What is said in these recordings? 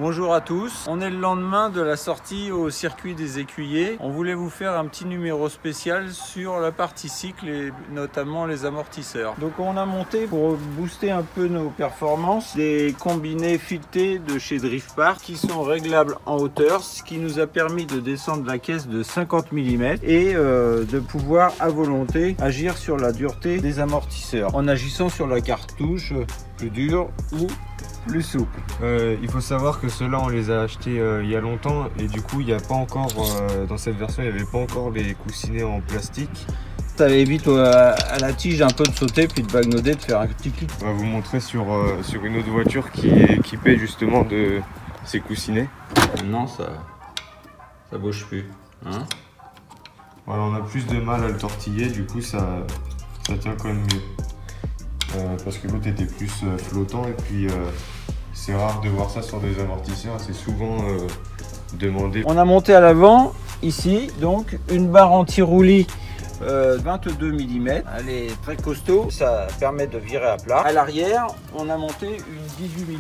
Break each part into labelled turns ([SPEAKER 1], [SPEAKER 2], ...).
[SPEAKER 1] Bonjour à tous, on est le lendemain de la sortie au circuit des écuyers. On voulait vous faire un petit numéro spécial sur la partie cycle et notamment les amortisseurs. Donc on a monté pour booster un peu nos performances des combinés filetés de chez Drift Park qui sont réglables en hauteur, ce qui nous a permis de descendre la caisse de 50 mm et de pouvoir à volonté agir sur la dureté des amortisseurs en agissant sur la cartouche plus dure ou plus souple.
[SPEAKER 2] Il faut savoir que ceux-là on les a achetés il y a longtemps et du coup il n'y a pas encore dans cette version il n'y avait pas encore les coussinets en plastique.
[SPEAKER 1] Ça évite à la tige un peu de sauter puis de bagnoder, de faire un petit clic.
[SPEAKER 2] On va vous montrer sur une autre voiture qui est équipée justement de ces coussinets.
[SPEAKER 1] Non, ça bouge plus. Hein,
[SPEAKER 2] voilà, on a plus de mal à le tortiller, du coup ça tient quand même mieux. Parce que l'autre était plus flottant et puis c'est rare de voir ça sur des amortisseurs, c'est souvent demandé.
[SPEAKER 1] On a monté à l'avant ici donc une barre anti-roulis 22 mm, elle est très costaud, ça permet de virer à plat. À l'arrière on a monté une 18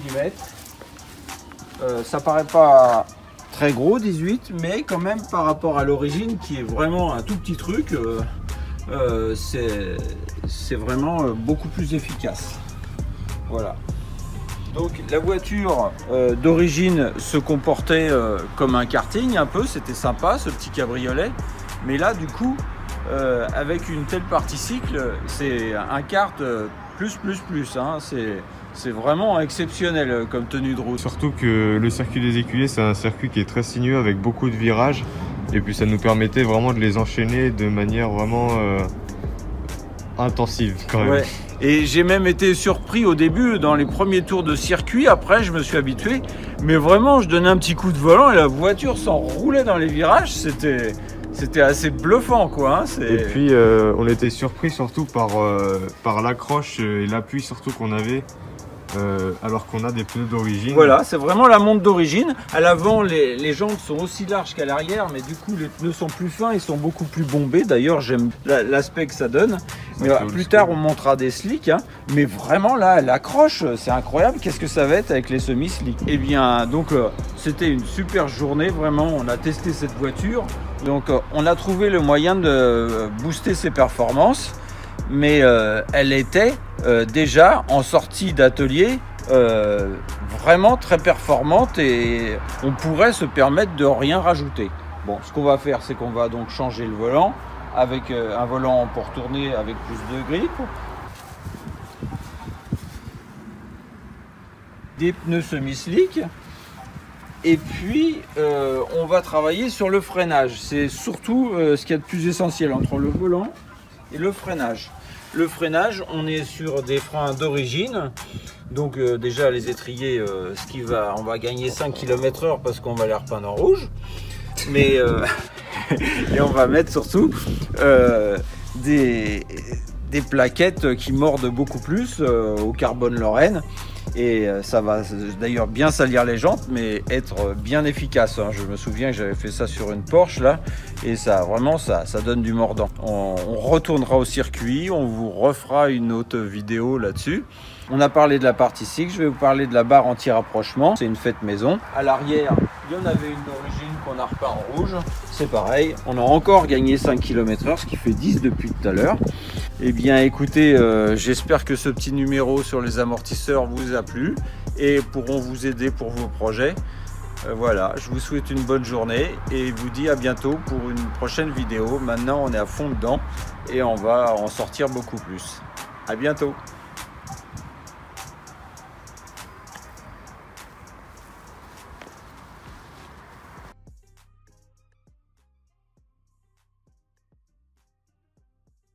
[SPEAKER 1] mm, ça paraît pas très gros 18, mais quand même par rapport à l'origine qui est vraiment un tout petit truc, c'est vraiment beaucoup plus efficace. Voilà. Donc la voiture d'origine se comportait comme un karting un peu, c'était sympa ce petit cabriolet, mais là du coup avec une telle partie cycle, c'est un kart plus, hein. C'est vraiment exceptionnel comme tenue de route.
[SPEAKER 2] Surtout que le circuit des écuyers c'est un circuit qui est très sinueux avec beaucoup de virages. Et puis ça nous permettait vraiment de les enchaîner de manière vraiment intensive quand même.
[SPEAKER 1] Ouais. Et j'ai même été surpris au début dans les premiers tours de circuit, après je me suis habitué. Mais vraiment je donnais un petit coup de volant et la voiture s'enroulait dans les virages, c'était assez bluffant quoi. Hein.
[SPEAKER 2] Et puis on était surpris surtout par l'accroche et l'appui surtout qu'on avait. Alors qu'on a des pneus d'origine.
[SPEAKER 1] Voilà, c'est vraiment la montre d'origine. À l'avant, les jantes sont aussi larges qu'à l'arrière, mais du coup, les pneus sont plus fins, ils sont beaucoup plus bombés. D'ailleurs, j'aime l'aspect que ça donne. Mais plus tard, on montrera des slicks. Hein. Mais vraiment, là, l'accroche, c'est incroyable. Qu'est-ce que ça va être avec les semi-slicks? Eh bien, donc, c'était une super journée. Vraiment, on a testé cette voiture. Donc, on a trouvé le moyen de booster ses performances. Mais elle était déjà en sortie d'atelier vraiment très performante et on pourrait se permettre de rien rajouter. Bon, ce qu'on va faire, c'est qu'on va donc changer le volant avec un volant pour tourner avec plus de grip, des pneus semi-slick et puis on va travailler sur le freinage. C'est surtout ce qu'il y a de plus essentiel entre le volant et le freinage. Le freinage, on est sur des freins d'origine. Donc déjà les étriers, on va gagner 5 km/h parce qu'on va les repeindre en rouge. Mais et on va mettre surtout des plaquettes qui mordent beaucoup plus au carbone Lorraine. Et ça va d'ailleurs bien salir les jantes, mais être bien efficace. Hein. Je me souviens que j'avais fait ça sur une Porsche là, et ça vraiment ça donne du mordant. On retournera au circuit, on vous refera une autre vidéo là-dessus. On a parlé de la partie cycle, je vais vous parler de la barre anti-rapprochement. C'est une faite maison. À l'arrière, il y en avait une d'origine qu'on a repeint en rouge. C'est pareil, on a encore gagné 5 km/h, ce qui fait 10 depuis tout à l'heure. Eh bien écoutez, j'espère que ce petit numéro sur les amortisseurs vous a plu et pourront vous aider pour vos projets. Voilà, je vous souhaite une bonne journée et vous dis à bientôt pour une prochaine vidéo. Maintenant on est à fond dedans et on va en sortir beaucoup plus. À bientôt.